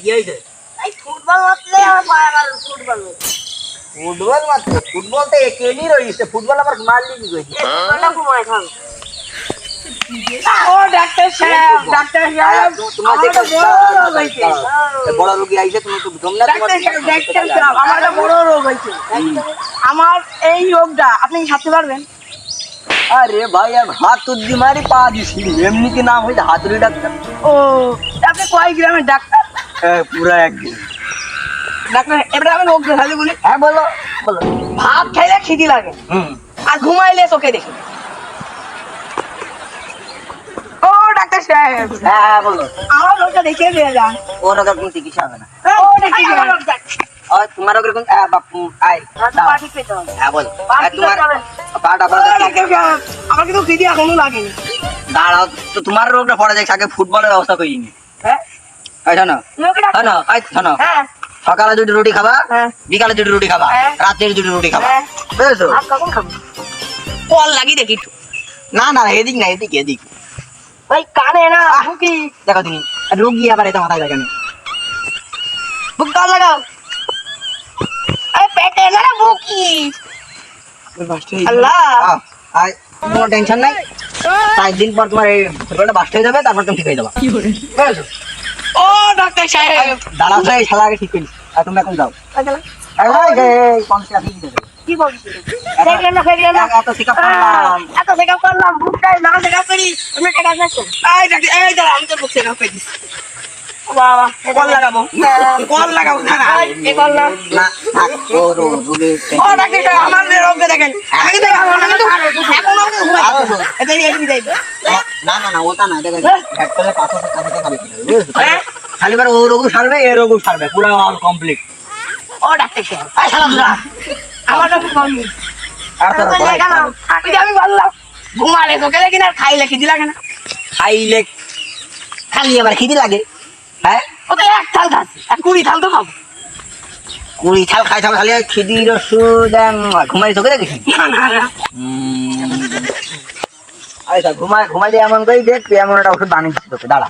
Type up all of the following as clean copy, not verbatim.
কি হয়েছে? ফুটবল মারলে আমার পায়ে মারল ফুটবল। ফুটবল মাত্র ফুটবল তো একেলি রয়েছে, ফুটবল আবার মারলি কি কইছি? ফুটবলটা ঘুমায় থাক। ও ডাক্তার সাহেব, ডাক্তার সাহেব, তোমার আমার যেটা একটা বড় রোগ হয়েছে। বড় রোগী আইছে, তুমি তো তোমরা ডাক্তার সাহেব, ডাক্তার সাহেব, আমার একটা বড় রোগ হয়েছে। আমার এই রোগটা আপনি কি সারতে পারবেন? আরে ভাই আর হাত তুদ্দি মারি পা দিছি, এমনি কি নাম হইছে হাতুড়ি ডাক্তার? ও, আপনি কয় গ্রামের ডাক্তার? পুরা একদিন। ডাক্তার এবারে আমি রোগ দেখালি বলি। হ্যাঁ বলো বলো। ভাত খাইলে খিদি লাগে আর ঘুমাইলে চোখে দেখি। ও ডাক্তার সাহেব, হ্যাঁ বলো। আমার রোগটা দেখিয়ে দিয়ে যান। ও রোগের কোনো চিকিৎসা হবে না। ও দেখি তোমার রোগের কোন বাপু আয় পা ঠিক পেতে হবে। হ্যাঁ বলো। পা আর ঠিক তোমার পেতে হবে। পাটা ডাক্তার সাহেব, আমার কিন্তু খিদি এখনো লাগেনি। দাঁড়াও তো, তোমার রোগটা পড়ে যাচ্ছে, আগে ফুটবলের ব্যবস্থা করিনি। হ্যাঁ শোনো লোকে ডাক্তার। শোনো শোনো, হ্যাঁ সকালে দুটি রুটি খাবা, হ্যাঁ বিকালে দুটি রুটি খাবা, হ্যাঁ। রাত্রে দুটি রুটি খাবা, হ্যাঁ। বুঝেছো? ভাত কখন খাবো? কল লাগি দেখি একটু। না না এদিক না, এদিক এদিক। ভাই কানে না বুকি। দেখো তুমি রোগী আবার এটা মাথায় দেখেন। বুক কল লাগাও। আরে পেটে না বুকি। আল্লাহ, আর কোনো টেনশন নাই, 5 দিন পর তোমার এই ফুটবলটা বাস্ট হয়ে যাবে, তারপর তুমি ঠিক হয়ে যাবা, বুঝেছো? ও ডাক্তার সাহেব, দাঁড়াও তো, এই শালা আগে ঠিক করি, আর তুমি এখন যাও। এই 50 টাকা দিয়ে দেবে। কি বলছিস? দেখলেন না দেখলেন না। এত চেকআপ করলাম। এত চেকআপ করলাম, বুকটাই না চেকআপ করি। আমি টাকা চাইছেন। এই ডাক্তার, এই দাঁড়া, আমি তোর বুক চেক আপ করে দিচ্ছি। বাবা, কল লাগাবো, কল লাগাবো, দাঁড়া। এ কল না। না থাক, ও রোগী ও ডাক্তার সাহেব, আমার রোগটা দেখেন। আমি তো এখনো ঘুমাই। এটাই এখানে যাই তো। না না না, ওটা না, দেখেন ফ্যাক্টরে পাথর কাছে খাবে, বুঝেছো? খালি বার ও রোগও সারবে, এ রোগও সারবে, পুরো অল কমপ্লিট। ও ডাক্তার সাহেব, এই শালা দুরা, আমার রোগ কমই। আর তোর ওই যে আমি বললাম, ঘুমালে চোখে দেখি না, আর খাইলে খিদি লাগে না। খাইলে খালি আবার খিদি লাগে? হ্যাঁ, ও তো এক থাল খাচ্ছি, আর 20 থাল তো খাবো। 20 থাল খাই থাল খালি খিদির ওষুধ ঘুমাই চোখে দেখিস? না না না, আচ্ছা ঘুমাই ঘুমাই দিয়ে এমন করেই দেখ, তুই এমন একটা ওষুধ বানিয়ে দিচ্ছি তোকে, দাঁড়া।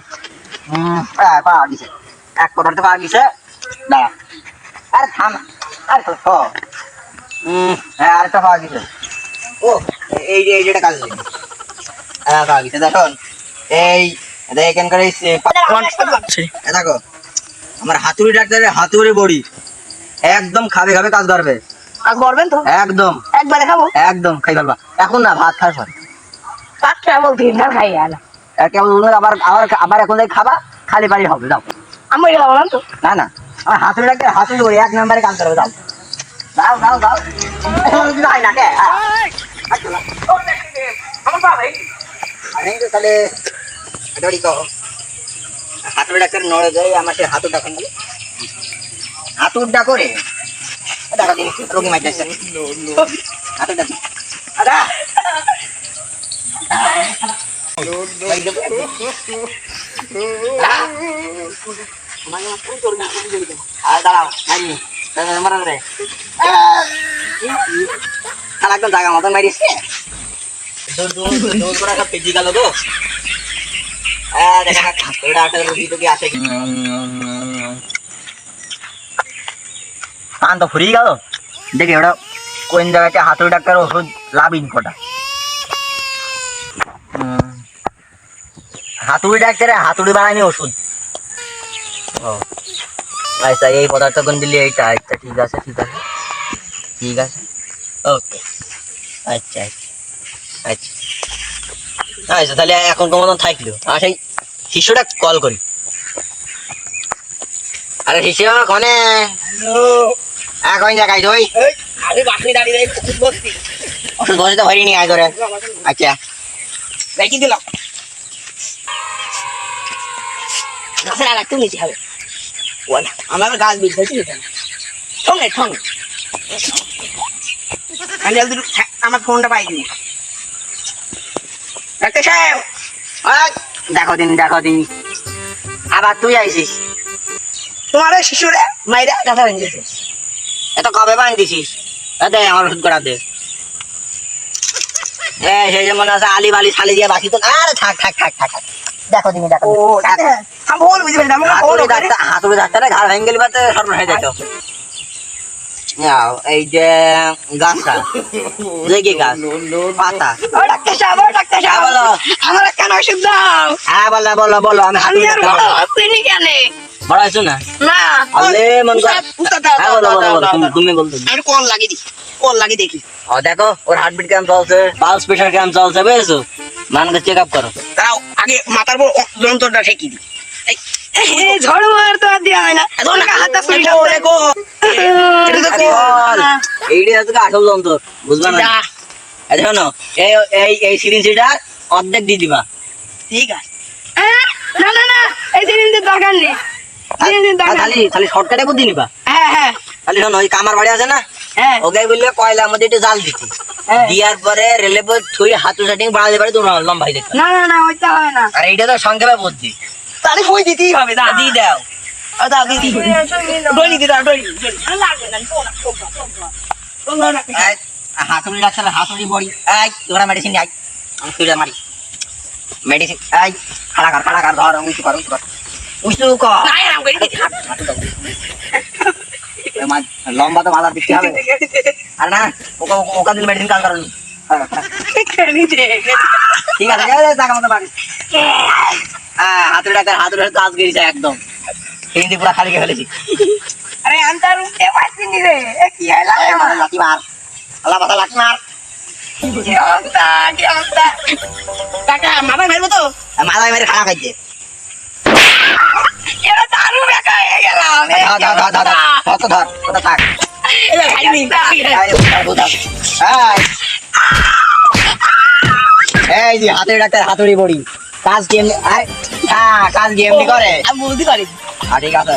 পা গেছে, এক পদার্থ পা গেছে, দাঁড়া। আরে থাম, আরে তো হ্যাঁ আরেকটা পা গেছে। ও এই যে যেটা কাজ হয়েছে, হ্যাঁ পা গেছে, দেখুন এই এখানকার এই দেখো আমার হাতুড়ি ডাক্তারের হাতুড়ি বড়ি একদম খাবে খাবে কাজ ধরবে, আর করবেন তো? একদম একবারে খাবো। একদম খাই পারবা। এখন না, ভাত খাওয়ার পরে পাঁচ টাকা বলতে ধার খাই আলা। কেমন আবার আবার আবার এখন থেকে খাবা, খালি বাড়ি হবে, যাও। আমি এটা বললাম তো। না না, আমার হাতুড়ি ডাক্তার হাতুড়ি বড়ি 1 নম্বরে কাজ করবে, যাও যাও যাও যাও। যাই না কে আমার বাবাই আরে তো তাহলে হাতুড়ি কো, হাতুড়ি ডাক্তার নড়ে যায় আমার সে হাতুড় ডাকেন বলে, হাতুড়টা করে দেখো দিন রোগী মাইতেছে, হাতুড় ডাক আদা আর দাঁড়াও মারি মারা রে, একদম জায়গা মতন মারিয়েছে, ফিজিক্যাল তো কান তো ফুরিয়ে গেল, দেখি ওটা কোন জায়গাতে হাতুড়ি ডাক্তার ওষুধ লাভিন কটা, হাতুড়ি ডাক্তারে হাতুড়ি বানায়নি ওষুধ। ও আচ্ছা, এই পদার্থ কোন দিলি, এইটা আচ্ছা ঠিক আছে ঠিক আছে ঠিক আছে, ওকে আচ্ছা আচ্ছা আচ্ছা আচ্ছা, তাহলে এখন মতন থাকলো। সেই শিশুটা কল করি, আরে শিশু কনে এখন জায়গায় তুই আমি বাসনি দাঁড়িয়ে ওষুধ বসছি। ওষুধ বসে তো হয়নি আয় করে, আচ্ছা দেখি দিলাম গাছের আর একটু নিচে হবে। বলা আমার গাছ বিল হয়েছিল কেন? ঠঙ্গে ঠঙ্গে আমার ফোনটা পাই দিই। ডাক্তার সাহেব, দেখো দিন আবার তুই আইসিস, তোমার ওই শিশুরে মাইরা গাছা ভেঙে গেছে। এত কবে বান দিছিস? দে আমার ওষুধ করা দে, সেই যে মনে আছে আলি বালি ছালি দিয়ে বাকি তো, আরে থাক থাক থাক থাক থাক দেখো দিনি দেখো ও ডাক্তার আমি বল বুঝি না আমাকে ফোন করে হাতুড়ি ডাক্তার ঘাড় ভেঙে গেলি বাতে সর্বনাশ হয়ে যেত এই যে গাছটা দেখি গাছ পাতা ও ডাক্তার সাহেব হ্যাঁ বলো আমার কেন ওষুধ দাও হ্যাঁ বলো বলো বলো আমি আমি হাতুড়ি আর ডাক্তার বড় বলো। হচ্ছিনি কেন বড় আছো না না আলে মন কর উস্তাদ দাও হ্যাঁ বলো বলো বলো তুমি বলতো আমি কল লাগিয়ে দি কল লাগিয়ে দেখি ও দেখো ওর হার্টবিট কেমন চলছে পালস প্রেশার কেমন চলছে বুঝেছো মানুষকে চেক আপ করো তাও আগে মাথার উপর যন্ত্রটা ঠেকি দি এই ঝড় মার তো আর দেওয়া হয় না এত টাকা হাত আসলে দেখো এটা তো এইটা হচ্ছে আসল যন্ত্র বুঝবা না এই শোনো এই এই এই সিরিঞ্জটা অর্ধেক দিয়ে দিবা ঠিক আছে না না না এই সিরিঞ্জের দরকার নেই সিরিঞ্জের দরকার খালি খালি শর্টকাটে বুদ্ধি নিবা হ্যাঁ হ্যাঁ খালি শোনো ওই কামার বাড়ি আছে না হ্যাঁ ওকে বললে কয়লার মধ্যে একটু জাল দিতে হ্যাঁ। দিয়ার পরে রেলে ছুঁয়ে হাতু সেটিং বাড়াতে পারে তো লম্বাই দেখতে না না না ওইটা হবে না আর এইটা তো সংক্ষেপে বুদ্ধি তাহলে ফই দিতেই হবে না দিয়ে দাও দাও দিদি ডলি দি দাও ডলি লাগবে না এই, হাতুড়ি ডাক্তার হাতুড়ি বড়ি এই তোরা মেডিসিন আই আমি তুই মারি মেডিসিন এই খাড়া কর ধর উঁচু কর না এরকম করে দিতে লম্বা তো মাথা দিতে হবে আর না ওকে ওকে দিন মেডিসিন কাজ করুন ঠিক আছে টাকা মতো বাড়ি হ্যাঁ হাতুড়ি ডাক্তার হাতুড়ি কাজ গেছে একদম হিন্দি পুরা খালি খেয়ে ফেলেছি আরে আমি তার উঠতে পারছি নি রে কি হলো আমার লাঠি মার আল্লাহ পাতা লাঠি মার কি অবস্থা কাকা মাথা মারবো তো মাথায় মেরে খারাপ খাইছে এরা দারু বেকা হয়ে গেলাম ধর ওটা থাক এবার খাইনি এই যে হাতুড়ি ডাক্তার হাতুড়ি বড়ি কাজ কি এমনি হ্যাঁ কাজ কি এমনি করে আমি বুঝতে পারি ঠিক আছে